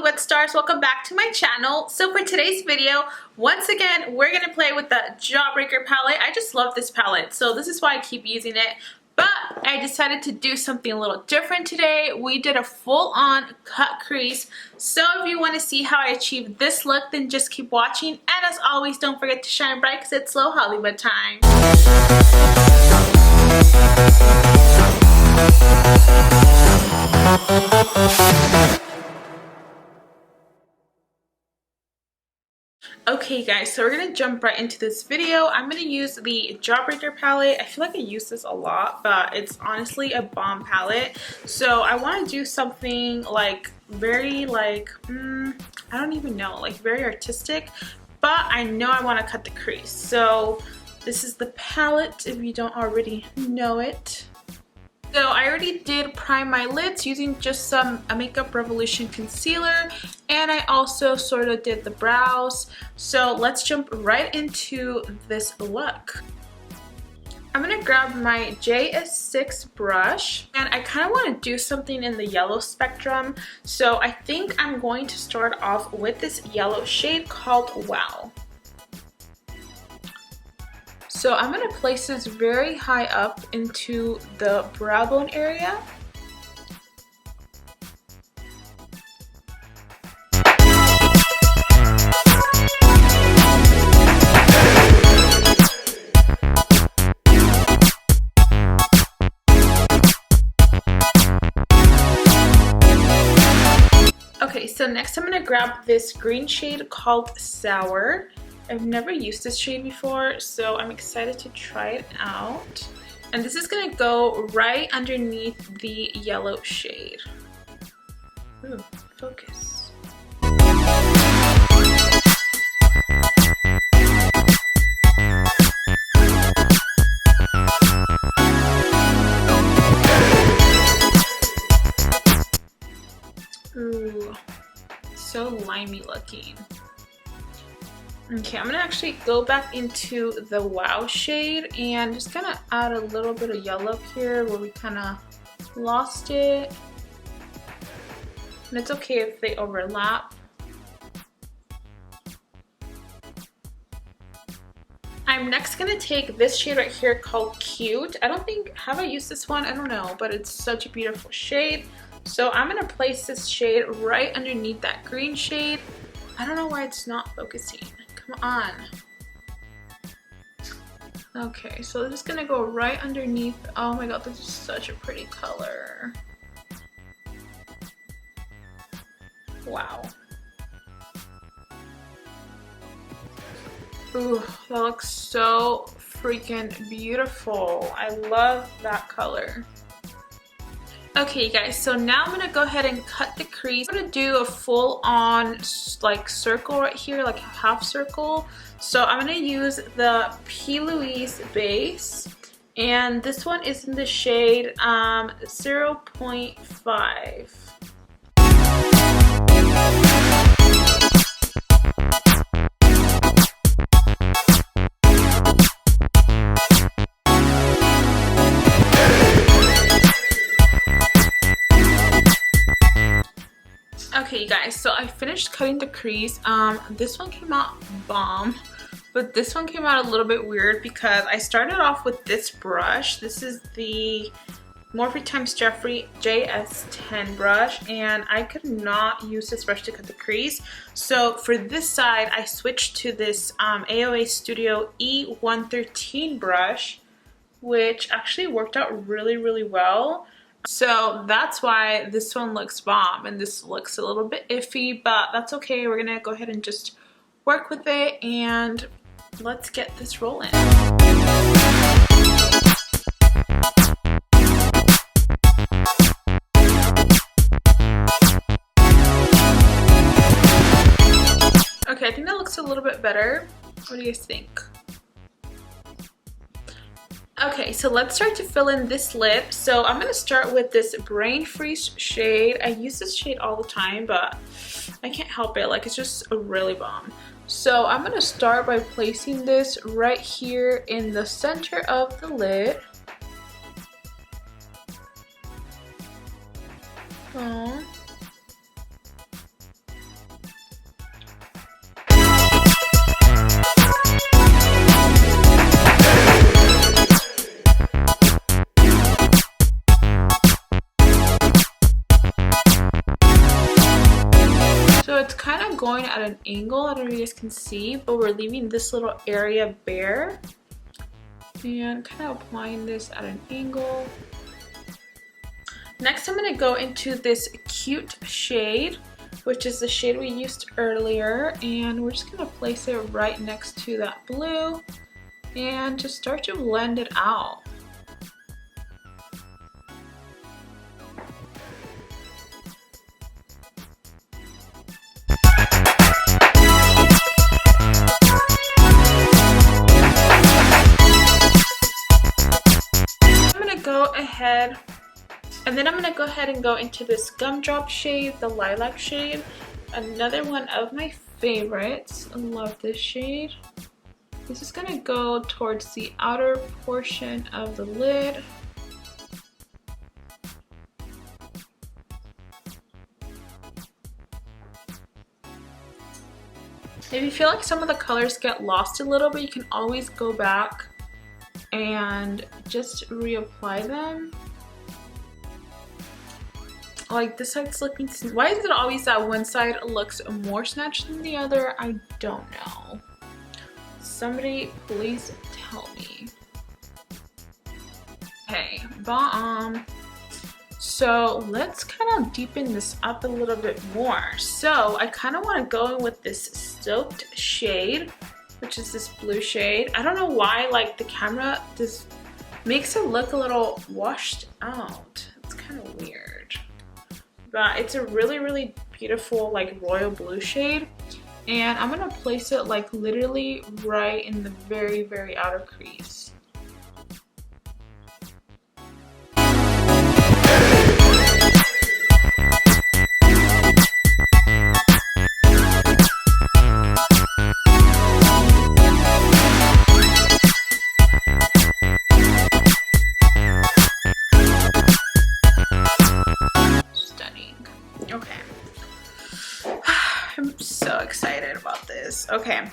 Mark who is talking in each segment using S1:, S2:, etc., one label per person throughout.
S1: Hollywood stars, welcome back to my channel. So for today's video, once again, we're gonna play with the Jawbreaker palette. I just love this palette, so this is why I keep using it. But I decided to do something a little different today. We did a full-on cut crease. So if you want to see how I achieved this look, then just keep watching. And as always, don't forget to shine bright because it's Low Hollywood time. Okay guys, so we're gonna jump right into this video. I'm gonna use the Jawbreaker palette. I feel like I use this a lot, but it's honestly a bomb palette. So I want to do something like very I don't even know, like very artistic, but I know I want to cut the crease. So this is the palette if you don't already know it. So I already did prime my lids using just some Makeup Revolution concealer, and I also sort of did the brows. So let's jump right into this look. I'm gonna grab my JS6 brush, and I kind of want to do something in the yellow spectrum. So I think I'm going to start off with this yellow shade called Wow. So I'm going to place this very high up into the brow bone area. Okay, so next I'm going to grab this green shade called Sour. I've never used this shade before, so I'm excited to try it out. And this is gonna go right underneath the yellow shade. Ooh, focus. Ooh, so limey looking. Okay, I'm gonna actually go back into the Wow shade and just gonna add a little bit of yellow here where we kind of lost it. And it's okay if they overlap. I'm next gonna take this shade right here called Cute. Have I used this one? I don't know, but it's such a beautiful shade. So I'm gonna place this shade right underneath that green shade. I don't know why it's not focusing. Come on. Okay, so this is gonna go right underneath. Oh my god, this is such a pretty color. Wow. Ooh, that looks so freaking beautiful. I love that color. Okay guys, so now I'm gonna go ahead and cut the crease. I'm gonna do a full-on like circle right here, like a half circle. So I'm gonna use the P. Louise base, and this one is in the shade 0.5. Okay guys, so I finished cutting the crease. This one came out bomb, but this one came out a little bit weird because I started off with this brush. This is the Morphe x Jeffree JS10 brush, and I could not use this brush to cut the crease. So for this side, I switched to this AOA Studio E113 brush, which actually worked out really well. So that's why this one looks bomb and this looks a little bit iffy, but that's okay. We're gonna go ahead and just work with it, and let's get this rolling. Okay, I think that looks a little bit better. What do you guys think? Okay, so let's start to fill in this lip. So I'm gonna start with this Brain Freeze shade. I use this shade all the time, but I can't help it. Like, it's just a really bomb. So I'm gonna start by placing this right here in the center of the lid. Aww. going at an angle. I don't know if you guys can see, but we're leaving this little area bare. And kind of applying this at an angle. Next, I'm going to go into this cute shade, which is the shade we used earlier. And we're just going to place it right next to that blue and just start to blend it out. And then I'm gonna go ahead and go into this gumdrop shade, the lilac shade, another one of my favorites. I love this shade. This is gonna go towards the outer portion of the lid. If you feel like some of the colors get lost a little bit, you can always go back and just reapply them. Like this side's looking, why is it always that one side looks more snatched than the other? I don't know. Somebody please tell me. Okay, bomb. So let's kind of deepen this up a little bit more. So I kind of want to go in with this Soaked shade, which is this blue shade. I don't know why, like the camera just makes it look a little washed out. It's kind of weird. But it's a really beautiful like royal blue shade, and I'm gonna place it like literally right in the very outer crease. Okay,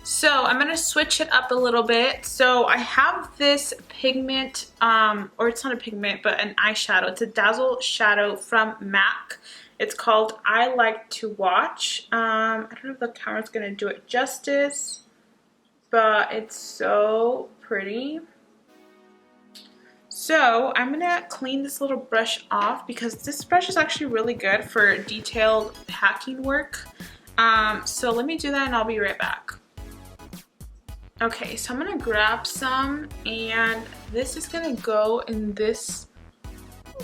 S1: so I'm gonna switch it up a little bit. So I have this pigment, or it's not a pigment, but an eyeshadow. It's a Dazzle shadow from MAC. It's called I Like to Watch. I don't know if the camera's gonna do it justice, but it's so pretty. So I'm gonna clean this little brush off because this brush is actually really good for detailed packing work. So let me do that and I'll be right back. Okay, so I'm gonna grab some, and this is gonna go in this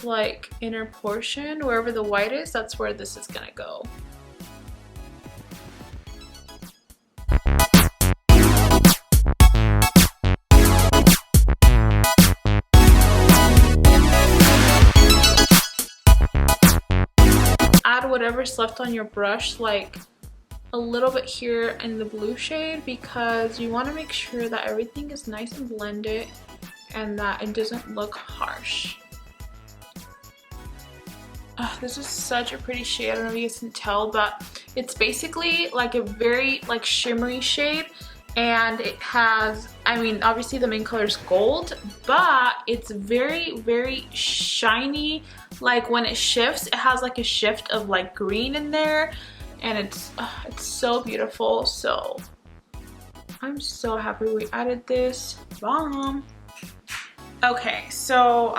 S1: like inner portion, wherever the white is, that's where this is gonna go. Add whatever's left on your brush, like a little bit here in the blue shade, because you want to make sure that everything is nice and blended and that it doesn't look harsh. This is such a pretty shade. I don't know if you guys can tell, but it's basically like a very like shimmery shade, and it has, I mean, obviously the main color is gold, but it's very shiny. Like when it shifts, it has like a shift of like green in there, and it's so beautiful. So I'm so happy we added this. Bomb. Okay, so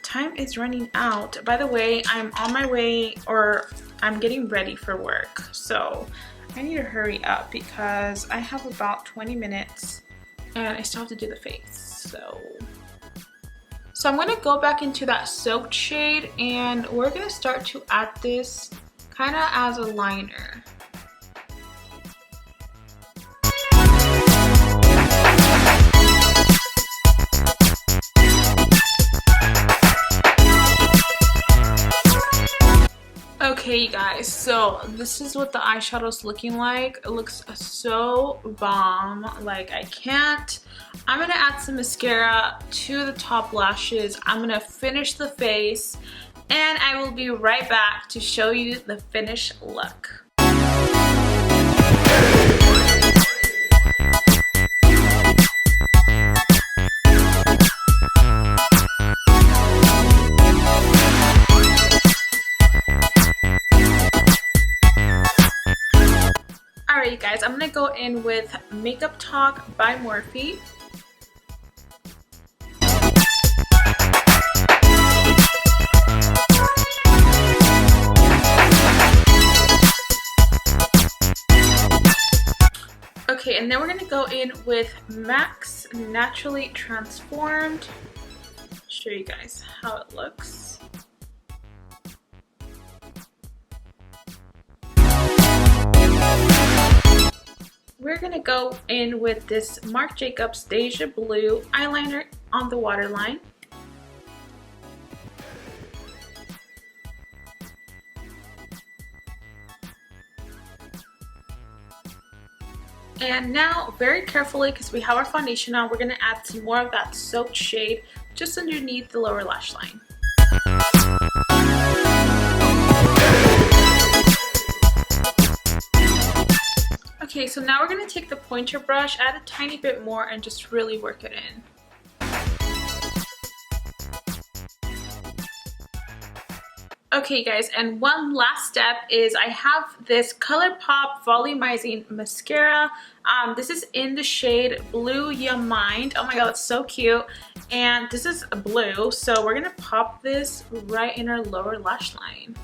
S1: time is running out. By the way, I'm on my way, or I'm getting ready for work, so I need to hurry up because I have about 20 minutes and I still have to do the face. So I'm gonna go back into that Soaked shade, and we're gonna start to add this kind of as a liner. Okay, you guys, so this is what the eyeshadow is looking like. It looks so bomb. Like, I can't. I'm gonna add some mascara to the top lashes. I'm gonna finish the face, and I will be right back to show you the finished look. guys, I'm gonna go in with Makeup Talk by Morphe. Okay, and then we're gonna go in with MAC's Naturally Transformed. Show you guys how it looks. We're gonna go in with this Marc Jacobs Deja Blue eyeliner on the waterline. And now, very carefully, because we have our foundation on, we're gonna add some more of that soaked shade just underneath the lower lash line. Okay, so now we're gonna take the pointer brush, add a tiny bit more, and just really work it in. Okay guys, and one last step is I have this ColourPop Volumizing Mascara. This is in the shade Blue Ya Mind. Oh my god, it's so cute. And this is blue, so we're gonna pop this right in our lower lash line.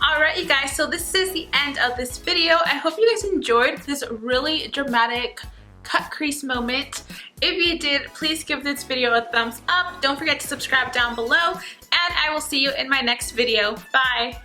S1: Alright you guys, so this is the end of this video. I hope you guys enjoyed this really dramatic cut crease moment. If you did, please give this video a thumbs up. Don't forget to subscribe down below, and I will see you in my next video. Bye!